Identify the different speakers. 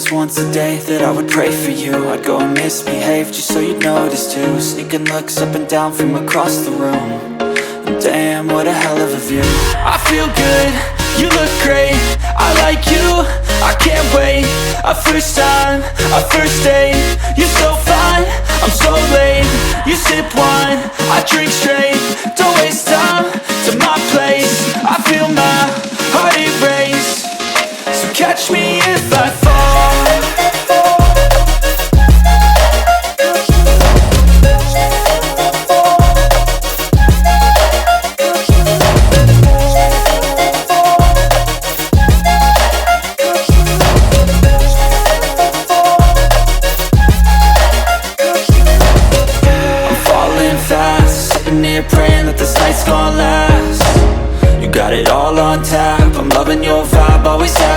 Speaker 1: just once a day that I would pray for you. I'd go and misbehave just so you'd notice too. Sneaking looks up and down from across the room. And damn, what a hell of a view. I feel good, you look great, I like you, I can't wait. A first time, a first date, you're so fine, I'm so late. You sip wine, I drink straight, don't waste time to my place. I feel my heart erase, so catch me if I fall. Sitting here praying that this night's gonna last. You got it all on tap, I'm loving your vibe, always have